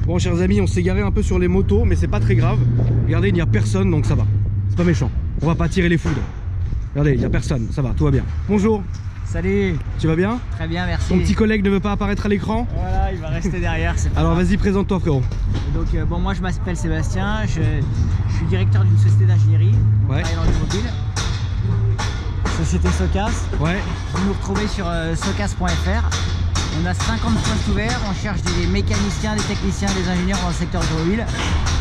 Bon, chers amis, on s'est garé un peu sur les motos, mais c'est pas très grave. Regardez, il n'y a personne, donc ça va. C'est pas méchant. On va pas tirer les foudres. Regardez, il n'y a personne, ça va, tout va bien. Bonjour. Salut. Tu vas bien? Très bien, merci. Ton petit collègue ne veut pas apparaître à l'écran? Voilà, il va rester derrière. Alors vas-y, présente-toi, frérot. Donc bon, moi je m'appelle Sébastien, je suis directeur d'une société d'ingénierie. On travaille dans l'automobile. Société Socas. Ouais. Vous nous retrouvez sur socas.fr. On a 50 postes ouverts, on cherche des mécaniciens, des techniciens, des ingénieurs dans le secteur automobile.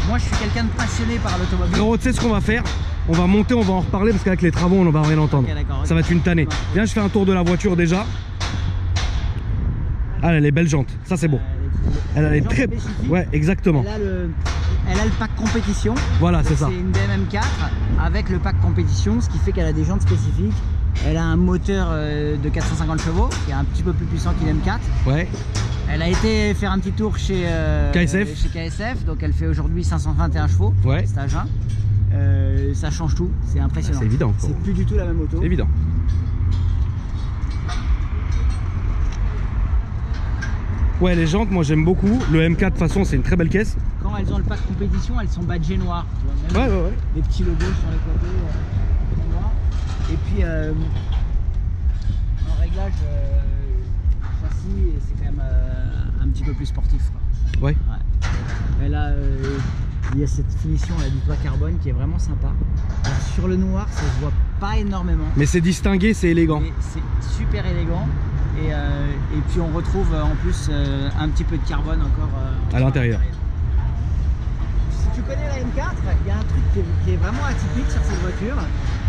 Moi je suis quelqu'un de passionné par l'automobile. Frérot, tu sais ce qu'on va faire? On va monter, on va en reparler parce qu'avec les travaux on va rien entendre. Okay, ça va être une tannée. Viens, je fais un tour de la voiture déjà. Ah, elle est belle jante, ça c'est beau. Elle est très... Ouais, exactement. Elle a le pack compétition. Voilà, c'est ça. C'est une DM4 avec le pack compétition, ce qui fait qu'elle a des jantes spécifiques. Elle a un moteur de 450 chevaux qui est un petit peu plus puissant qu'une M4. Ouais. Elle a été faire un petit tour chez KSF, donc elle fait aujourd'hui 521 chevaux. Ouais. Stage 1. Ça change tout, c'est impressionnant. C'est évident. C'est plus du tout la même auto. C'est évident. Ouais, les jantes, moi j'aime beaucoup. Le M4 de toute façon, c'est une très belle caisse. Quand elles ont le pack compétition, elles sont badgées noires. Tu vois, même ouais. Des petits logos sur les côtés noirs. Et puis en réglage châssis, c'est quand même un petit peu plus sportif, quoi. Ouais. Et là, il y a cette finition là, du toit carbone qui est vraiment sympa. Alors, sur le noir, ça se voit pas énormément. Mais c'est distingué, c'est élégant. C'est super élégant. Et puis on retrouve en plus un petit peu de carbone encore à l'intérieur. Si tu connais la M4, il y a un truc qui est vraiment atypique sur cette voiture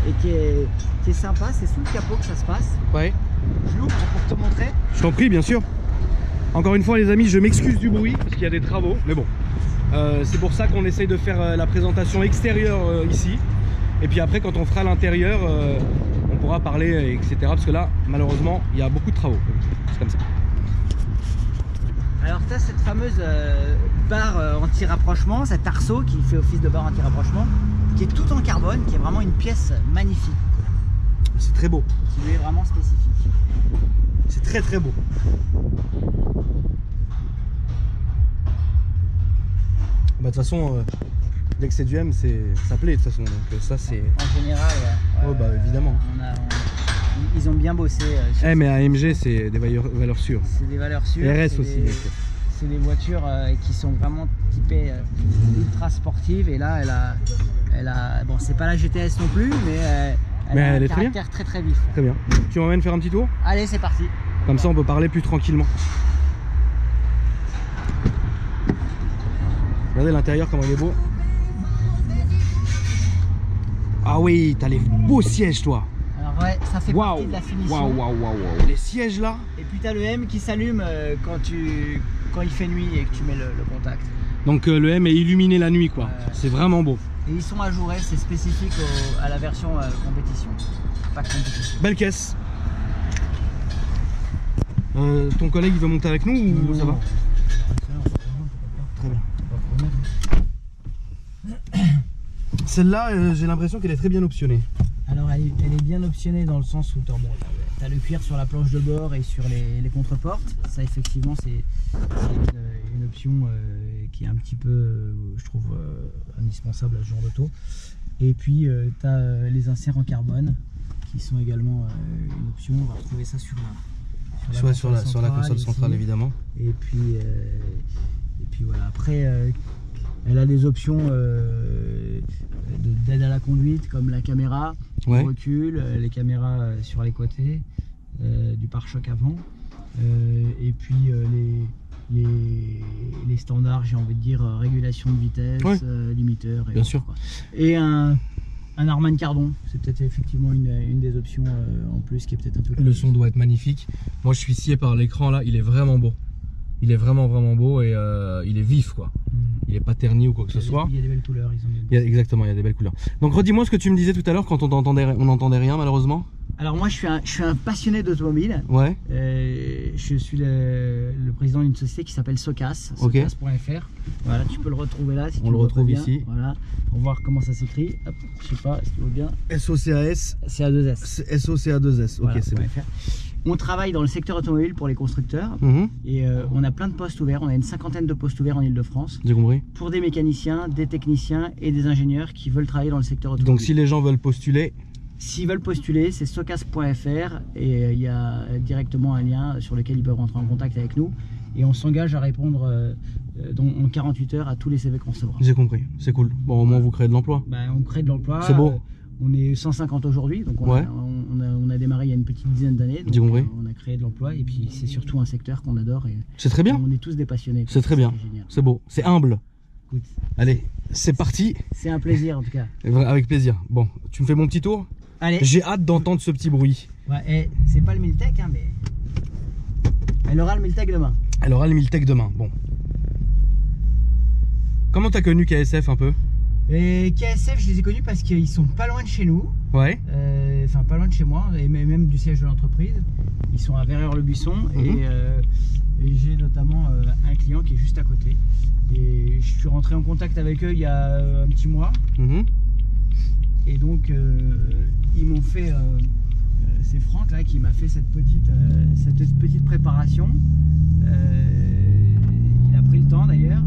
et qui est sympa, c'est sous le capot que ça se passe. Ouais. Je l'ouvre pour te montrer. Je t'en prie, bien sûr. Encore une fois les amis, je m'excuse du bruit parce qu'il y a des travaux, mais bon. C'est pour ça qu'on essaye de faire la présentation extérieure ici. Et puis après, quand on fera l'intérieur, on pourra parler, etc. Parce que là, malheureusement, il y a beaucoup de travaux. C'est comme ça. Alors tu as cette fameuse barre anti-rapprochement, cet arceau qui fait office de barre anti-rapprochement, qui est tout en carbone, qui est vraiment une pièce magnifique. C'est très beau. Qui lui est vraiment spécifique. C'est très très beau. Bah, de toute façon, dès que c'est du M, ça plaît de toute façon. Donc ça c'est. En général, oh bah évidemment. Ils ont bien bossé. Mais AMG c'est des valeurs sûres. C'est des valeurs sûres. RS aussi. C'est des voitures qui sont vraiment typées ultra sportives. Et là, elle a bon, c'est pas la GTS non plus, mais elle a un caractère très vif. Très bien. Tu m'emmènes faire un petit tour? Allez, c'est parti. Comme ça, on peut parler plus tranquillement. Regardez l'intérieur, comment il est beau. Ah oui, t'as les beaux sièges, toi. Alors ouais, ça fait partie de la finition. Waouh. Les sièges là. Et puis t'as le M qui s'allume quand il fait nuit et que tu mets le contact. Donc le M est illuminé la nuit, quoi. C'est vraiment beau. Et ils sont ajourés, c'est spécifique à la version compétition. Pas compétition. Belle caisse. Ton collègue il veut monter avec nous ou ça va? Très bien. Celle-là, j'ai l'impression qu'elle est très bien optionnée. Alors elle est bien optionnée dans le sens où tu as le cuir sur la planche de bord et sur les contreportes. Ça effectivement c'est une option qui est un petit peu, je trouve, indispensable à ce genre d'auto. Et puis tu as les inserts en carbone qui sont également une option. On va retrouver ça sur la console centrale évidemment. Et puis voilà, après elle a des options d'aide à la conduite comme la caméra, le recul, les caméras sur les côtés, du pare-choc avant, et puis les standards, j'ai envie de dire, régulation de vitesse, limiteur. Bien sûr. Et un Harman Kardon, c'est peut-être effectivement une des options en plus qui est peut-être un peu plus... Le son doit être magnifique. Moi je suis scié par l'écran là, il est vraiment beau. Il est vraiment beau et il est vif quoi. Il n'est pas terni ou quoi que ce soit. Il y a des belles couleurs. Exactement, il y a des belles couleurs. Donc redis-moi ce que tu me disais tout à l'heure quand on n'entendait rien malheureusement. Alors moi je suis un passionné d'automobile. Ouais. Je suis le président d'une société qui s'appelle Socas, socas.fr. Voilà, tu peux le retrouver là si tu le retrouve ici. Voilà, pour voir comment ça s'écrit. Je sais pas si tu vois bien. SOCAS. CA2S. SOCA2S. Ok, voilà, c'est bon. On travaille dans le secteur automobile pour les constructeurs et on a plein de postes ouverts. On a une 50aine de postes ouverts en Ile-de-France. J'ai compris. Pour des mécaniciens, des techniciens et des ingénieurs qui veulent travailler dans le secteur automobile. Donc si les gens veulent postuler, s'ils veulent postuler, c'est socas.fr et il y a directement un lien sur lequel ils peuvent rentrer en contact avec nous. Et on s'engage à répondre en 48 heures à tous les CV qu'on recevra. J'ai compris, c'est cool. Bon, au moins vous créez de l'emploi. On crée de l'emploi. C'est beau. On est 150 aujourd'hui, donc on a démarré il y a une petite dizaine d'années. J'ai compris. On a créé de l'emploi et puis c'est surtout un secteur qu'on adore. C'est très bien. On est tous des passionnés. C'est très bien. C'est beau. C'est humble. Écoute, allez, c'est parti. C'est un plaisir en tout cas. Avec plaisir. Bon, tu me fais mon petit tour? Allez. J'ai hâte d'entendre ce petit bruit. Ouais, c'est pas le Miltech, hein, mais elle aura le Miltech demain. Elle aura le Miltech demain. Bon. Comment t'as connu KSF un peu? Et KSF, je les ai connus parce qu'ils sont pas loin de chez nous. Ouais. Enfin, pas loin de chez moi, et même du siège de l'entreprise. Ils sont à Verreur-le-Buisson et j'ai notamment un client qui est juste à côté. Et je suis rentré en contact avec eux il y a un petit mois. Et donc, ils m'ont fait. C'est Franck là qui m'a fait cette petite préparation. Il a pris le temps d'ailleurs.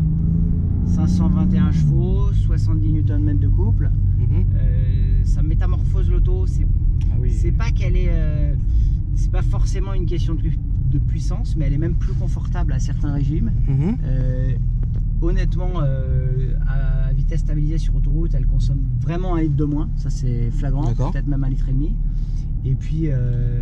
521 chevaux, 70 Nm de couple. Ça métamorphose l'auto. C'est pas qu'elle est. C'est pas forcément une question de puissance, mais elle est même plus confortable à certains régimes. Honnêtement, à vitesse stabilisée sur autoroute, elle consomme vraiment 1 litre de moins. Ça, c'est flagrant. Peut-être même 1,5 litre. Et puis.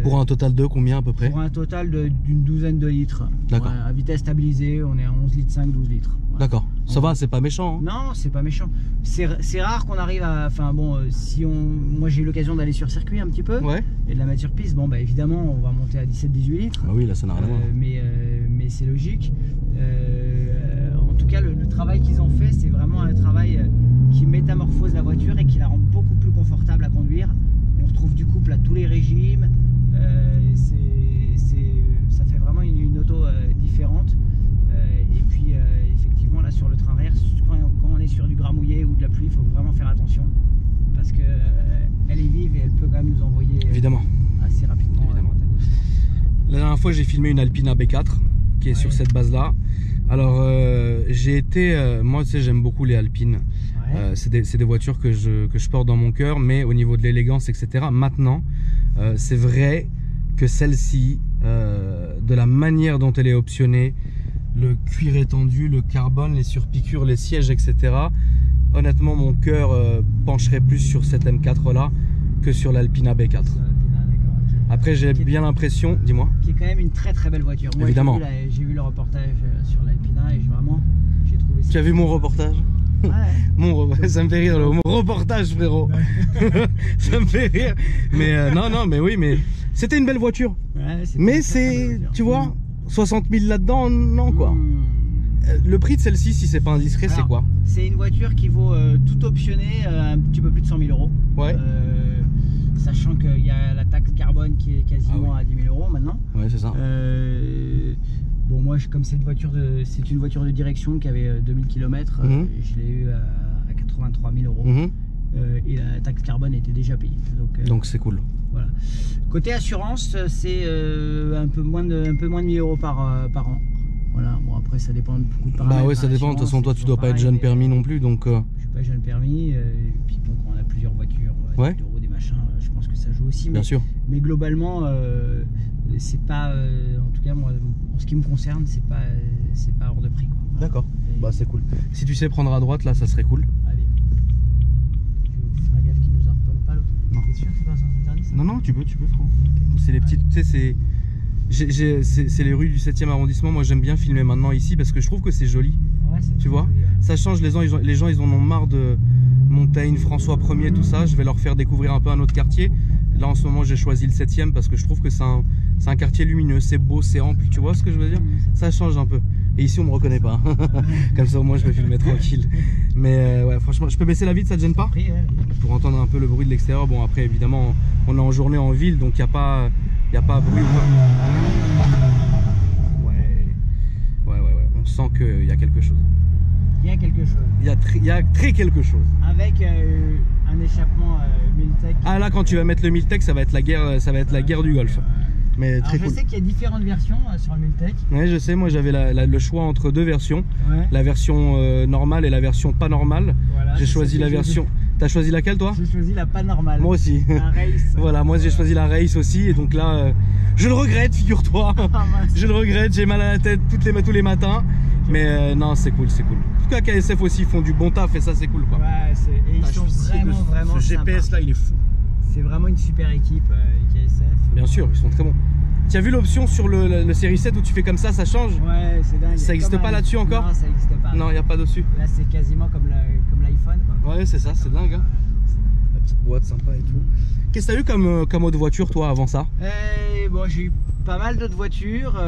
Pour un total de combien à peu près? Pour un total d'une douzaine de litres. D'accord. À vitesse stabilisée, on est à 11 litres 5, 12 litres. Voilà. D'accord. Ça va, c'est pas méchant. Hein. Non, c'est pas méchant. C'est rare qu'on arrive à. Enfin bon, moi j'ai eu l'occasion d'aller sur circuit un petit peu. Ouais. Et de la mettre sur piste. Bon, bah évidemment, on va monter à 17-18 litres. Ah oui, là ça n'a rien à voir. Mais c'est logique. En tout cas, le travail qu'ils ont fait, c'est vraiment un travail qui métamorphose la voiture et qui la rend beaucoup plus confortable à conduire. On retrouve du couple à tous les régimes. Ça fait vraiment une auto différente. Et puis effectivement là sur le train arrière, quand on est sur du gras mouillé ou de la pluie, il faut vraiment faire attention parce que elle est vive et elle peut quand même nous envoyer évidemment assez rapidement. Évidemment. La dernière fois j'ai filmé une Alpina B4 qui est sur cette base là. Alors j'ai été, moi tu sais j'aime beaucoup les Alpines. C'est des voitures que je porte dans mon cœur, mais au niveau de l'élégance, etc. Maintenant, c'est vrai que celle-ci, de la manière dont elle est optionnée, le cuir étendu, le carbone, les surpiqûres, les sièges, etc. Honnêtement, mon cœur pencherait plus sur cette M4 là que sur l'Alpina B4. Après, j'ai bien l'impression, dis-moi. Qui est quand même une très très belle voiture. Moi, évidemment. J'ai vu le reportage sur l'Alpina et vraiment, j'ai trouvé ça. Tu as vu mon reportage? Ouais. Ça me fait rire mon reportage, frérot. Ça me fait rire. Mais non, mais oui, mais c'était une belle voiture. Ouais, mais c'est, tu vois, 60 000 là-dedans, non quoi. Le prix de celle-ci, si c'est pas indiscret, c'est quoi? C'est une voiture qui vaut tout optionné un petit peu plus de 100 000 euros. Ouais. Sachant qu'il y a la taxe carbone qui est quasiment à 10 000 euros maintenant. Ouais, c'est ça. Bon, moi, comme c'est une voiture de direction qui avait 2000 km, je l'ai eu à 83 000 euros. Et la taxe carbone était déjà payée. Donc c'est cool. Voilà. Côté assurance, c'est un peu moins de 1000 euros par an. Voilà. Bon, après, ça dépend de beaucoup de paramètres. Bah ouais, ça dépend. De toute façon, toi, tu dois pas être jeune permis non plus, donc. Je suis pas jeune permis. Et puis bon, quand on a plusieurs voitures, des euros, des machins, je pense que ça joue aussi. Bien sûr. Mais globalement, c'est pas, en tout cas moi, en ce qui me concerne, c'est pas hors de prix. Voilà. D'accord. Bah c'est cool. Si tu sais prendre à droite, là, ça serait cool. Allez. Fais gaffe qu'il nous harponne pas l'autre. T'es sûr que c'est pas un sens interdit ça? Non, tu peux, frérot. C'est les petites, tu sais, c'est les rues du 7e arrondissement. Moi, j'aime bien filmer maintenant ici parce que je trouve que c'est joli. Ouais, tu vois, joli, ouais. Ça change. Les gens, ils en ont marre de Montaigne, François 1er, tout ça. Je vais leur faire découvrir un peu un autre quartier. Là, en ce moment, j'ai choisi le 7e parce que je trouve que c'est un quartier lumineux, c'est beau, c'est ample. Tu vois ce que je veux dire? Ça change un peu. Et ici, on me reconnaît pas. Comme ça, au moins, je peux filmer tranquille. Mais ouais, franchement, je peux baisser la vitre, ça te gêne pas? Pour entendre un peu le bruit de l'extérieur. Bon, après, évidemment, on est en journée en ville, donc il n'y a pas bruit ou quoi. Ouais. On sent qu'il y a quelque chose. Il y a quelque chose. Il y a très quelque chose. Avec un échappement Miltech. Ah là, quand tu vas mettre le Miltech, ça va être la guerre du Golfe. Mais très Alors, cool. Je sais qu'il y a différentes versions sur le Multec. Ouais, je sais, moi j'avais le choix entre deux versions. Ouais. La version normale et la version pas normale. Voilà, J'ai choisi la version. T'as choisi laquelle toi? J'ai choisi la pas normale. Moi aussi. La race. Voilà, moi j'ai choisi la race aussi. Et donc là, je le regrette, figure-toi. Ah, mince. Je le regrette, j'ai mal à la tête tous les matins. Mais non, c'est cool, c'est cool. En tout cas, KSF aussi font du bon taf et ça, c'est cool quoi. Ouais, et ils sont vraiment ce GPS sympas. là, il est fou. C'est vraiment une super équipe, KSF. Bien sûr, ils sont très bons. Tu as vu l'option sur le série 7 où tu fais comme ça change? Ouais, c'est dingue. Ça existe pas là-dessus encore? Non, ça n'existe pas. Non, il n'y a pas dessus. Là, c'est quasiment comme l'iPhone, quoi. Ouais, c'est ça, c'est dingue. Hein. La petite boîte sympa et tout. Qu'est-ce que t'as eu comme autre voiture toi avant ça? Bon, j'ai eu pas mal d'autres voitures,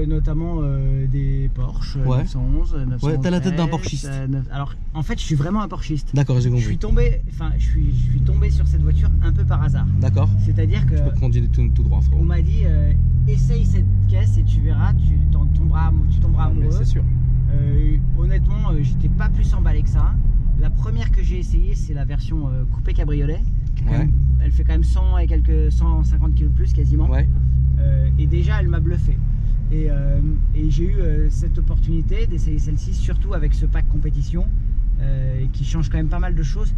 notamment des Porsche 911, 911. Ouais, t'as la tête d'un Porschiste. Alors, en fait, je suis vraiment un Porschiste. D'accord, j'ai compris. Je suis tombé sur cette voiture un peu par hasard. D'accord. C'est-à-dire que Je peux te conduire tout droit, frérot. on m'a dit essaye cette caisse et tu verras, tu tomberas amoureux. C'est sûr. Honnêtement, j'étais pas plus emballé que ça. La première que j'ai essayé, c'est la version coupé cabriolet. Ouais. Elle fait quand même 100 et quelques 150 kg de plus quasiment. Ouais. Et déjà, elle m'a bluffé. Et j'ai eu cette opportunité d'essayer celle-ci, surtout avec ce pack compétition qui change quand même pas mal de choses.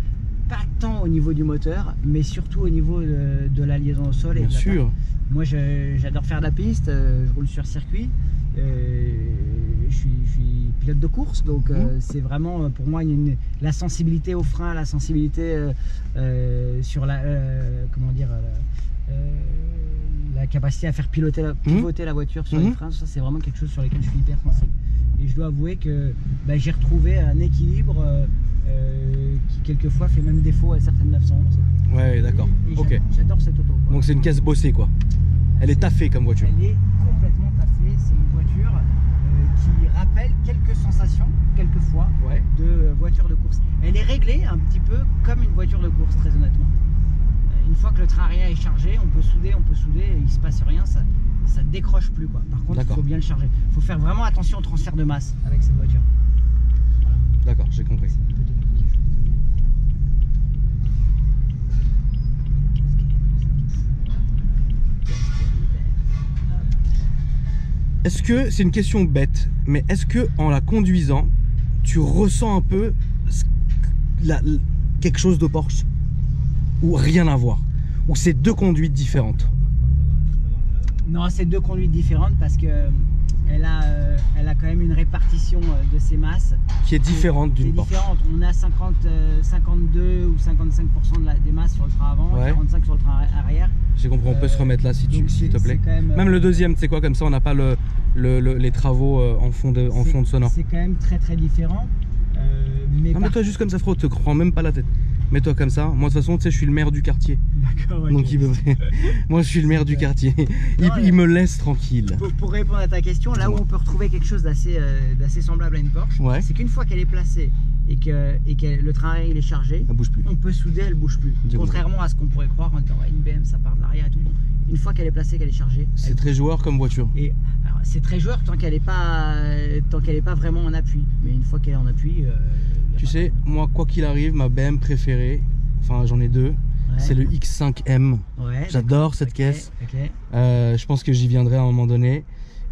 Pas tant au niveau du moteur, mais surtout au niveau de la liaison au sol. Bien sûr. Moi, j'adore faire de la piste, je roule sur circuit. Je suis pilote de course, donc c'est vraiment pour moi la sensibilité au frein, la sensibilité sur la comment dire la capacité à faire pivoter la voiture sur les freins, ça c'est vraiment quelque chose sur lequel je suis hyper sensible. Et je dois avouer que j'ai retrouvé un équilibre qui quelquefois fait même défaut à certaines 911. Ouais, d'accord. Ok. J'adore cette auto, quoi. Donc c'est une caisse bossée quoi. Elle est taffée comme voiture. Elle est complètement taffée, c'est une voiture qui rappelle quelques sensations, quelquefois, de voiture de course. Elle est réglée un petit peu comme une voiture de course, très honnêtement. Une fois que le train arrière est chargé, on peut souder, et il se passe rien, ça décroche plus quoi. Par contre, il faut bien le charger. Il faut faire vraiment attention au transfert de masse avec cette voiture. Voilà. D'accord, j'ai compris. Est-ce que, c'est une question bête, mais est-ce que en la conduisant, tu ressens un peu quelque chose de Porsche? Ou rien à voir? Ou c'est deux conduites différentes? Non, c'est deux conduites différentes parce que elle a quand même une répartition de ses masses qui est différente d'une Porsche. On a 52 ou 55% des masses sur le train avant, 45 sur le train arrière. J'ai compris, on peut se remettre là s'il te plaît. Même le deuxième, tu sais quoi, comme ça on n'a pas les travaux en fond de sonore. C'est quand même très différent. Mais mets-toi juste comme ça, frérot, te prends même pas la tête. Mets-toi comme ça. Moi de toute façon, tu sais, je suis le maire du quartier. D'accord. Okay. Donc moi je suis le maire du quartier. Il me laisse tranquille. Pour répondre à ta question, là où on peut retrouver quelque chose d'assez semblable à une Porsche, c'est qu'une fois qu'elle est placée et que le train arrière il est chargé, elle bouge plus. On peut souder, elle bouge plus. Contrairement à ce qu'on pourrait croire en disant une BM ça part de l'arrière et tout. Bon, une fois qu'elle est placée, qu'elle est chargée. C'est très joueur comme voiture. Et c'est très joueur tant qu'elle n'est pas vraiment en appui. Mais une fois qu'elle est en appui. Tu sais, moi quoi qu'il arrive, ma BM préférée, enfin j'en ai deux, c'est le X5M. J'adore cette caisse. Je pense que j'y viendrai à un moment donné.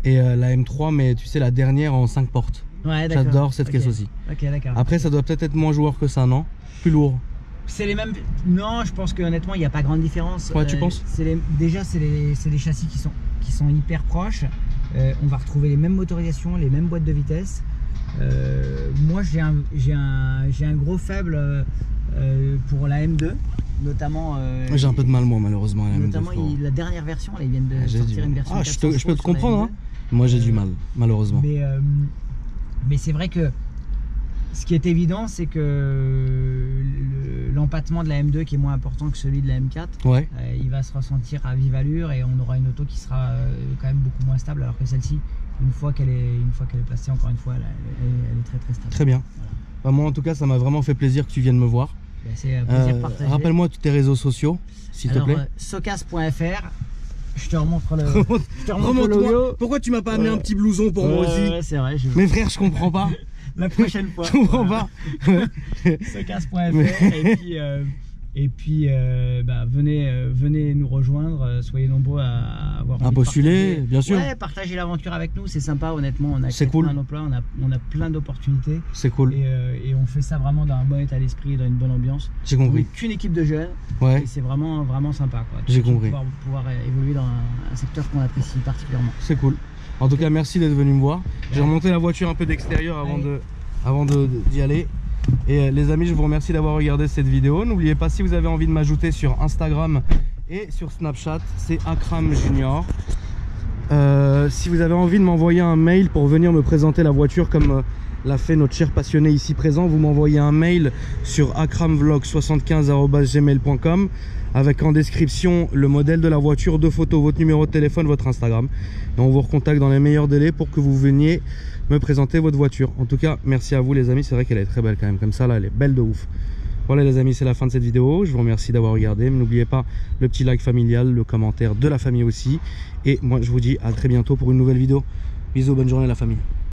Et la M3, mais tu sais la dernière en 5 portes. J'adore cette caisse aussi. Après ça doit peut-être être moins joueur que ça, non? Plus lourd. C'est les mêmes. Non, je pense que honnêtement il n'y a pas grande différence. Ouais, tu penses? Déjà c'est des châssis qui sont hyper proches. On va retrouver les mêmes motorisations, les mêmes boîtes de vitesse. Moi j'ai un gros faible pour la M2, notamment. J'ai un peu de mal moi malheureusement à la notamment M2. la dernière version, ils viennent de sortir une version. Je peux te comprendre, hein. Moi j'ai du mal malheureusement. Mais c'est vrai que ce qui est évident, c'est que l'empattement de la M2 qui est moins important que celui de la M4, il va se ressentir à vive allure et on aura une auto qui sera quand même beaucoup moins stable, alors que celle-ci, une fois qu'elle est placée, encore une fois, elle est très stable. Très bien. Voilà. Moi en tout cas, ça m'a vraiment fait plaisir que tu viennes me voir. C'est un plaisir partagé. Rappelle-moi tous tes réseaux sociaux, s'il te plaît. Socas.fr. Je te remontre le. Remonte-moi. Pourquoi tu m'as pas amené un petit blouson pour moi aussi? C'est vrai. Mes frères, je comprends pas. La prochaine fois. Je comprends pas. Socas.fr Et puis venez nous rejoindre, soyez nombreux à avoir envie postuler, de bien sûr. Ouais, partagez l'aventure avec nous, c'est sympa honnêtement, on a cool. plein d'emplois, on a plein d'opportunités. C'est cool. Et on fait ça vraiment dans un bon état d'esprit, dans une bonne ambiance. J'ai compris. On n'est qu'une équipe de jeunes, ouais. Et c'est vraiment sympa. J'ai compris. Pouvoir évoluer dans un secteur qu'on apprécie particulièrement. C'est cool. En tout cas, merci d'être venu me voir. J'ai remonté la voiture un peu d'extérieur avant d'y aller. Et les amis, je vous remercie d'avoir regardé cette vidéo. N'oubliez pas, si vous avez envie de m'ajouter sur Instagram et sur Snapchat, c'est Akram Junior. Si vous avez envie de m'envoyer un mail pour venir me présenter la voiture comme l'a fait notre cher passionné ici présent, vous m'envoyez un mail sur akramvlog75@gmail.com avec en description le modèle de la voiture, 2 photos, votre numéro de téléphone, votre Instagram. Et on vous recontacte dans les meilleurs délais pour que vous veniez me présenter votre voiture. En tout cas, merci à vous les amis, c'est vrai qu'elle est très belle quand même, comme ça là, elle est belle de ouf. Voilà les amis, c'est la fin de cette vidéo, je vous remercie d'avoir regardé. N'oubliez pas le petit like familial, le commentaire de la famille aussi. Et moi je vous dis à très bientôt pour une nouvelle vidéo. Bisous, bonne journée la famille.